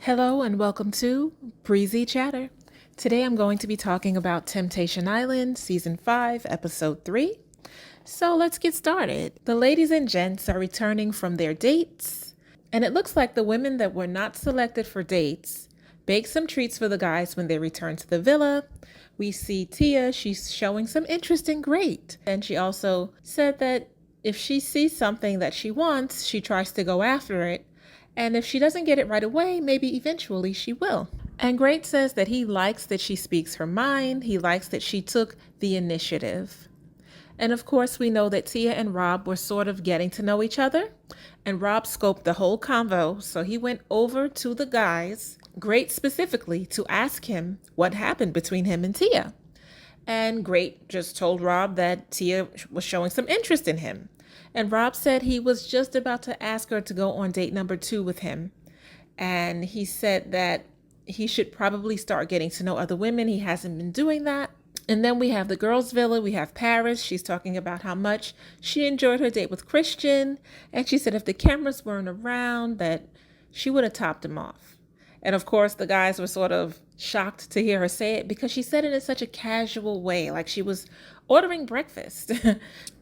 Hello and welcome to Breezy Chatter. Today I'm going to be talking about Temptation Island, Season 5, Episode 3. So let's get started. The ladies and gents are returning from their dates, and it looks like the women that were not selected for dates baked some treats for the guys when they return to the villa. We see Tia, she's showing some interest in Great, and she also said that if she sees something that she wants, she tries to go after it. And if she doesn't get it right away, maybe eventually she will. And Great says that he likes that she speaks her mind. He likes that she took the initiative. And of course, we know that Tia and Rob were sort of getting to know each other. And Rob scoped the whole convo. So he went over to the guys, Great specifically, to ask him what happened between him and Tia. And Great just told Rob that Tia was showing some interest in him. And Rob said he was just about to ask her to go on date number 2 with him. And he said that he should probably start getting to know other women. He hasn't been doing that. And then we have the girls' villa. We have Paris. She's talking about how much she enjoyed her date with Christian. And she said if the cameras weren't around, that she would have topped him off. And of course, the guys were sort of shocked to hear her say it because she said it in such a casual way, like she was ordering breakfast.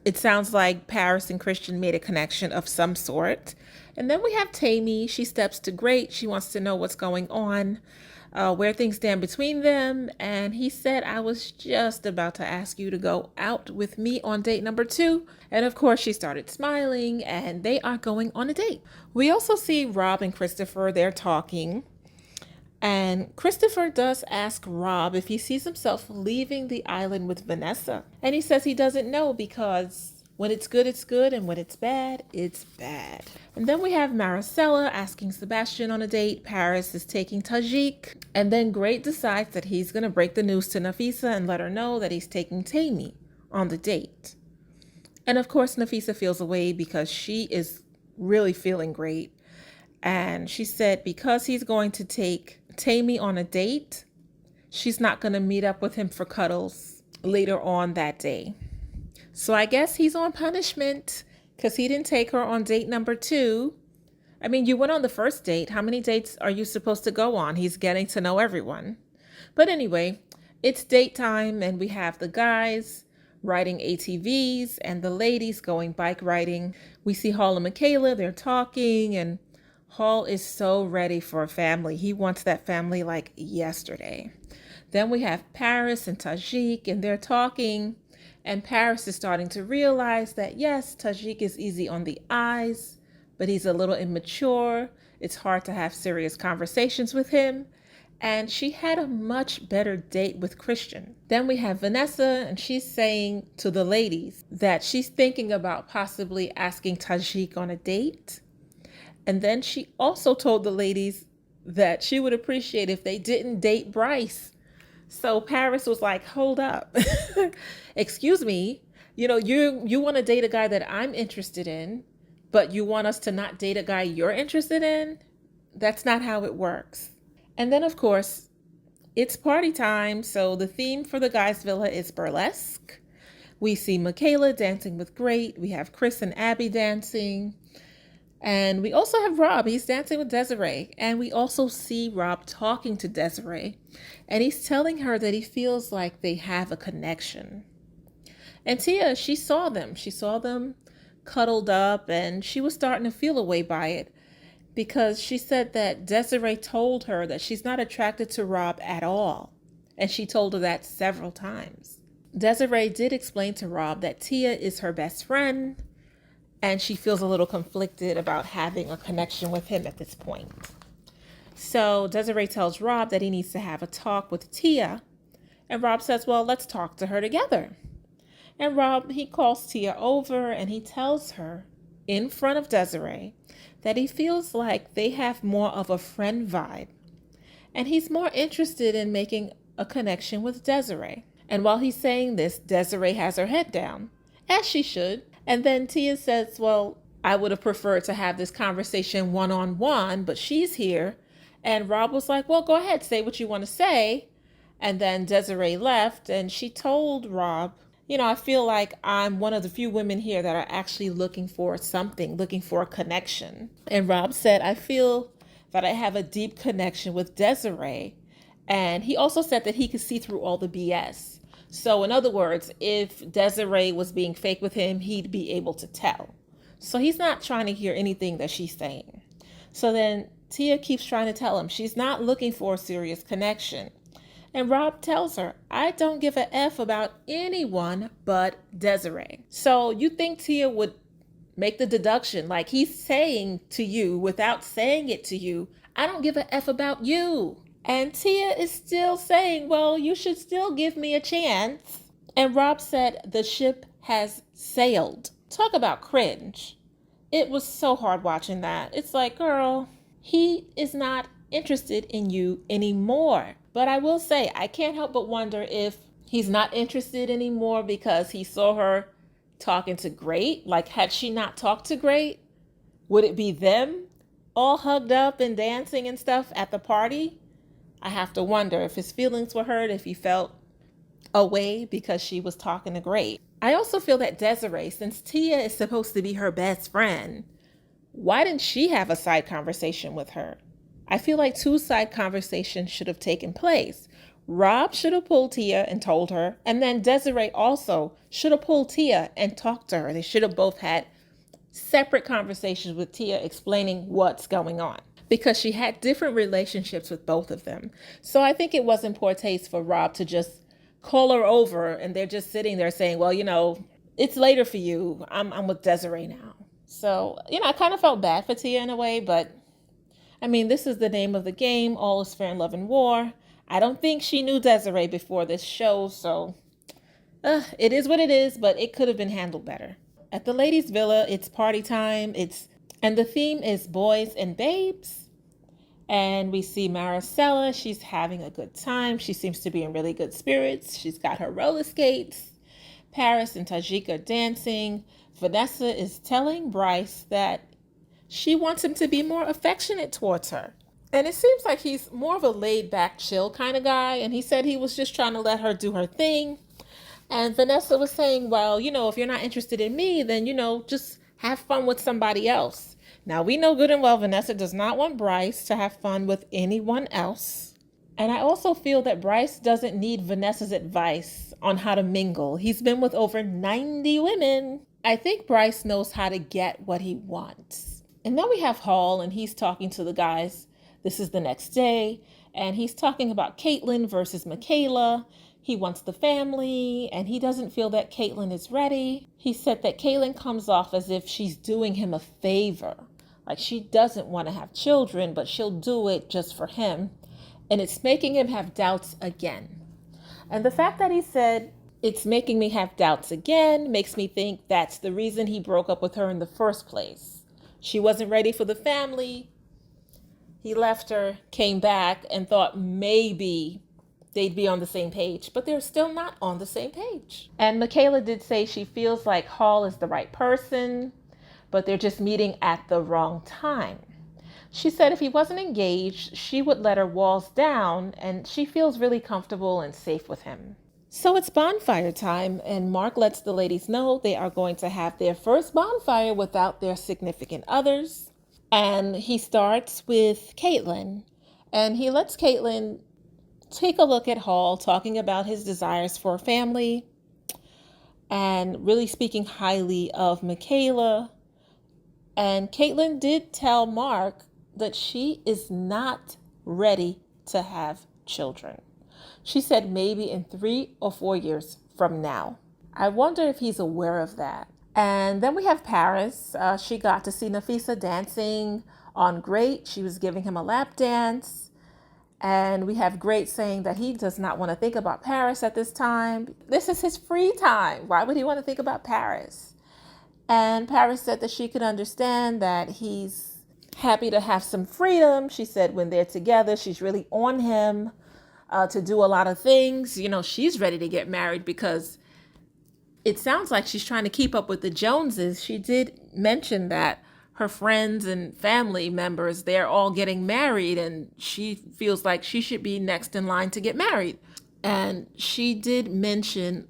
It sounds like Paris and Christian made a connection of some sort. And then we have Tammy. She steps to Great. She wants to know what's going on, where things stand between them. And he said, I was just about to ask you to go out with me on date number 2. And of course, she started smiling and they are going on a date. We also see Rob and Christopher. They're talking. And Christopher does ask Rob if he sees himself leaving the island with Vanessa. And he says he doesn't know because when it's good, and when it's bad, it's bad. And then we have Maricela asking Sebastian on a date. Paris is taking Tajik. And then Great decides that he's going to break the news to Nafisa and let her know that he's taking Tammy on the date. And of course, Nafisa feels away because she is really feeling Great. And she said because he's going to take Tammy on a date, she's not going to meet up with him for cuddles later on that day. So I guess he's on punishment because he didn't take her on date number 2. I mean, you went on the first date. How many dates are you supposed to go on? He's getting to know everyone. But anyway, it's date time and we have the guys riding ATVs and the ladies going bike riding. We see Hall and Michaela, they're talking, and Hall is so ready for a family. He wants that family like yesterday. Then we have Paris and Tajik, and they're talking. And Paris is starting to realize that, yes, Tajik is easy on the eyes, but he's a little immature. It's hard to have serious conversations with him. And she had a much better date with Christian. Then we have Vanessa, and she's saying to the ladies that she's thinking about possibly asking Tajik on a date. And then she also told the ladies that she would appreciate if they didn't date Bryce. So Paris was like, hold up. Excuse me. You want to date a guy that I'm interested in, but you want us to not date a guy you're interested in? That's not how it works. And then, of course, it's party time. So the theme for the guys' villa is burlesque. We see Michaela dancing with Great. We have Chris and Abby dancing. And we also have Rob. He's dancing with Desiree. And we also see Rob talking to Desiree. And he's telling her that he feels like they have a connection. And Tia, she saw them. She saw them cuddled up and she was starting to feel a way by it because she said that Desiree told her that she's not attracted to Rob at all. And she told her that several times. Desiree did explain to Rob that Tia is her best friend. And she feels a little conflicted about having a connection with him at this point. So Desiree tells Rob that he needs to have a talk with Tia. And Rob says, well, let's talk to her together. And Rob, he calls Tia over and he tells her in front of Desiree that he feels like they have more of a friend vibe. And he's more interested in making a connection with Desiree. And while he's saying this, Desiree has her head down, as she should. And then Tia says, well, I would have preferred to have this conversation one-on-one, but she's here. And Rob was like, well, go ahead, say what you want to say. And then Desiree left and she told Rob, I feel like I'm one of the few women here that are actually looking for something, looking for a connection. And Rob said, I feel that I have a deep connection with Desiree. And he also said that he could see through all the BS. So, in other words, if Desiree was being fake with him, he'd be able to tell. So, he's not trying to hear anything that she's saying. So then Tia keeps trying to tell him she's not looking for a serious connection. And Rob tells her, I don't give a F about anyone but Desiree. So you think Tia would make the deduction, like he's saying to you without saying it to you, I don't give a F about you. And Tia is still saying, well, you should still give me a chance. And Rob said, the ship has sailed. Talk about cringe. It was so hard watching that. It's like, girl, he is not interested in you anymore. But I will say, I can't help but wonder if he's not interested anymore because he saw her talking to Great. Like, had she not talked to Great, would it be them all hugged up and dancing and stuff at the party? I have to wonder if his feelings were hurt, if he felt away because she was talking to Great. I also feel that Desiree, since Tia is supposed to be her best friend, why didn't she have a side conversation with her? I feel like 2 side conversations should have taken place. Rob should have pulled Tia and told her, and then Desiree also should have pulled Tia and talked to her. They should have both had separate conversations with Tia explaining what's going on, because she had different relationships with both of them. So I think it was in poor taste for Rob to just call her over and they're just sitting there saying, well, it's later for you. I'm with Desiree now. So, I kind of felt bad for Tia in a way, but I mean, this is the name of the game. All is fair in love and war. I don't think she knew Desiree before this show, so it is what it is, but it could have been handled better. At the ladies' villa, it's party time. And the theme is boys and babes. And we see Maricela. She's having a good time. She seems to be in really good spirits. She's got her roller skates. Paris and Tajik are dancing. Vanessa is telling Bryce that she wants him to be more affectionate towards her. And it seems like he's more of a laid-back, chill kind of guy. And he said he was just trying to let her do her thing. And Vanessa was saying, well, if you're not interested in me, then, just have fun with somebody else. Now, we know good and well Vanessa does not want Bryce to have fun with anyone else. And I also feel that Bryce doesn't need Vanessa's advice on how to mingle. He's been with over 90 women. I think Bryce knows how to get what he wants. And then we have Hall, and he's talking to the guys. This is the next day, and he's talking about Caitlyn versus Michaela. He wants the family, and he doesn't feel that Caitlyn is ready. He said that Caitlyn comes off as if she's doing him a favor. Like she doesn't want to have children, but she'll do it just for him. And it's making him have doubts again. And the fact that he said, it's making me have doubts again, makes me think that's the reason he broke up with her in the first place. She wasn't ready for the family. He left her, came back, and thought maybe they'd be on the same page, but they're still not on the same page. And Michaela did say she feels like Hall is the right person, but they're just meeting at the wrong time. She said if he wasn't engaged, she would let her walls down, and she feels really comfortable and safe with him. So it's bonfire time, and Mark lets the ladies know they are going to have their first bonfire without their significant others. And he starts with Caitlyn, and he lets Caitlyn take a look at Hall, talking about his desires for a family and really speaking highly of Michaela. And Caitlyn did tell Mark that she is not ready to have children. She said maybe in 3 or 4 years from now. I wonder if he's aware of that. And then we have Paris. She got to see Nafisa dancing on Great. She was giving him a lap dance. And we have Great saying that he does not want to think about Paris at this time. This is his free time. Why would he want to think about Paris? And Paris said that she could understand that he's happy to have some freedom. She said when they're together, she's really on him to do a lot of things. She's ready to get married because it sounds like she's trying to keep up with the Joneses. She did mention that her friends and family members, they're all getting married, and she feels like she should be next in line to get married. And she did mention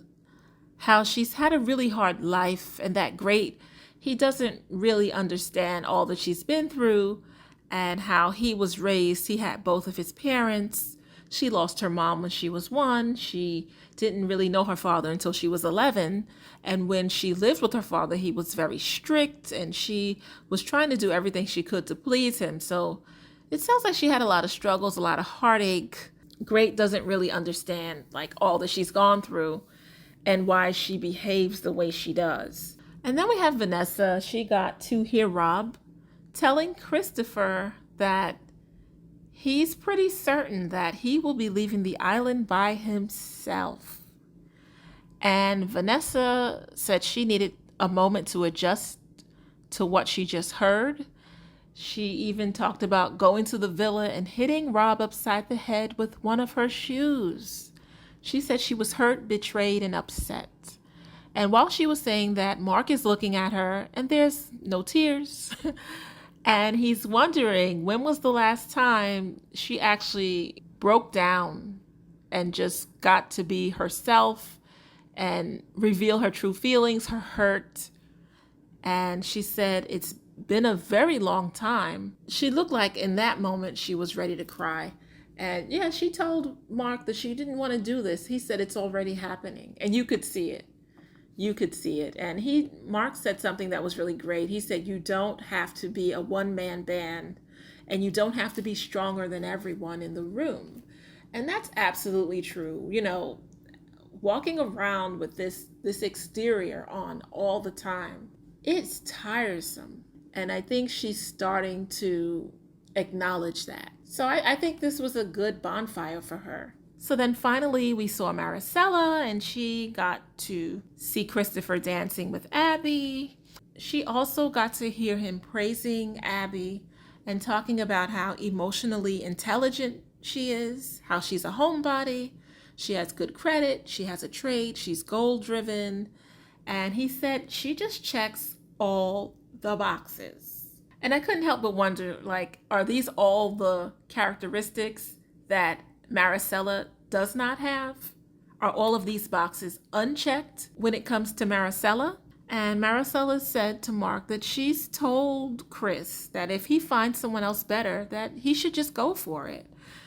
how she's had a really hard life, and that Great, he doesn't really understand all that she's been through, and how he was raised. He had both of his parents. She lost her mom when she was 1. She didn't really know her father until she was 11. And when she lived with her father, he was very strict, and she was trying to do everything she could to please him. So it sounds like she had a lot of struggles, a lot of heartache. Great doesn't really understand like all that she's gone through and why she behaves the way she does. And then we have Vanessa. She got to hear Rob telling Christopher that he's pretty certain that he will be leaving the island by himself. And Vanessa said she needed a moment to adjust to what she just heard. She even talked about going to the villa and hitting Rob upside the head with one of her shoes. She said she was hurt, betrayed, and upset. And while she was saying that, Mark is looking at her, and there's no tears. And he's wondering when was the last time she actually broke down and just got to be herself and reveal her true feelings, her hurt. And she said it's been a very long time. She looked like in that moment she was ready to cry. And yeah, she told Mark that she didn't want to do this. He said it's already happening. And you could see it. You could see it. And Mark said something that was really great. He said, you don't have to be a one-man band, and you don't have to be stronger than everyone in the room. And that's absolutely true. You know, walking around with this exterior on all the time, it's tiresome. And I think she's starting to acknowledge that. So I think this was a good bonfire for her. So then finally we saw Maricela, and she got to see Christopher dancing with Abby. She also got to hear him praising Abby and talking about how emotionally intelligent she is, how she's a homebody, she has good credit, she has a trade, she's goal-driven. And he said she just checks all the boxes. And I couldn't help but wonder, like, are these all the characteristics that Maricela does not have? Are all of these boxes unchecked when it comes to Maricela? And Maricela said to Mark that she's told Chris that if he finds someone else better, that he should just go for it.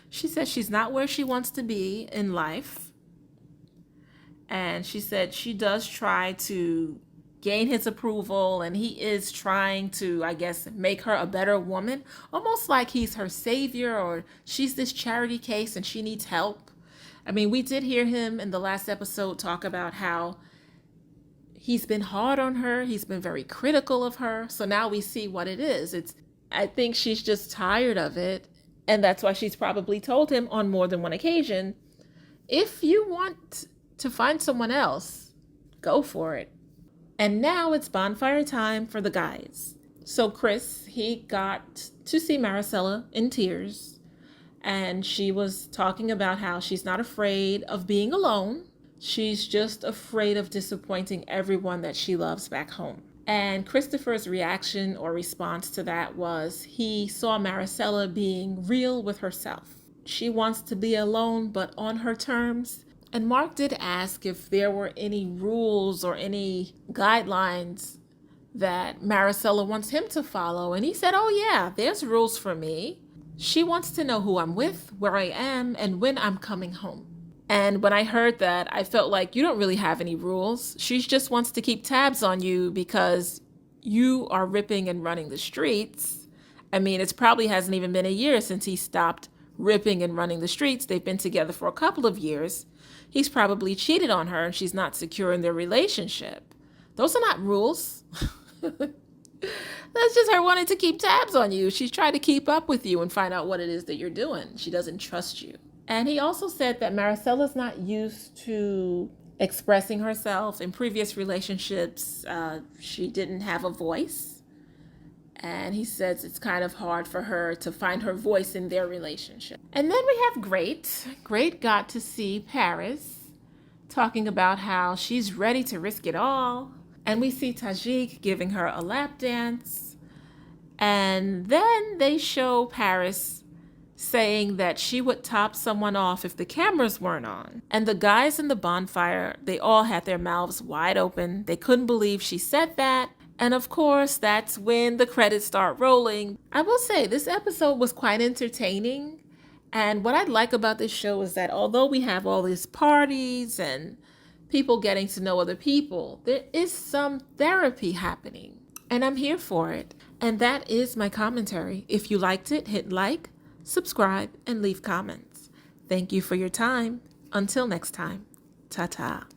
She said she's not where she wants to be in life. And she said she does try to gain his approval, and he is trying to, I guess, make her a better woman, almost like he's her savior, or she's this charity case and she needs help. I mean, we did hear him in the last episode talk about how he's been hard on her, he's been very critical of her. So now we see what it is. I think she's just tired of it, and that's why she's probably told him on more than one occasion, if you want to find someone else, go for it. And now it's bonfire time for the guys. So Chris, he got to see Maricela in tears, and she was talking about how she's not afraid of being alone. She's just afraid of disappointing everyone that she loves back home. And Christopher's reaction or response to that was he saw Maricela being real with herself. She wants to be alone, but on her terms. And Mark did ask if there were any rules or any guidelines that Maricela wants him to follow. And he said, oh yeah, there's rules for me. She wants to know who I'm with, where I am, and when I'm coming home. And when I heard that, I felt like you don't really have any rules. She just wants to keep tabs on you because you are ripping and running the streets. I mean, it probably hasn't even been a year since he stopped ripping and running the streets. They've been together for a couple of years. He's probably cheated on her and she's not secure in their relationship. Those are not rules. That's just her wanting to keep tabs on you. She's trying to keep up with you and find out what it is that you're doing. She doesn't trust you. And he also said that Maricela's not used to expressing herself. In previous relationships, she didn't have a voice. And he says it's kind of hard for her to find her voice in their relationship. And then we have Great. Great got to see Paris talking about how she's ready to risk it all. And we see Tajik giving her a lap dance. And then they show Paris saying that she would top someone off if the cameras weren't on. And the guys in the bonfire, they all had their mouths wide open. They couldn't believe she said that. And of course, that's when the credits start rolling. I will say this episode was quite entertaining. And what I like about this show is that although we have all these parties and people getting to know other people, there is some therapy happening. And I'm here for it. And that is my commentary. If you liked it, hit like, subscribe, and leave comments. Thank you for your time. Until next time, ta-ta.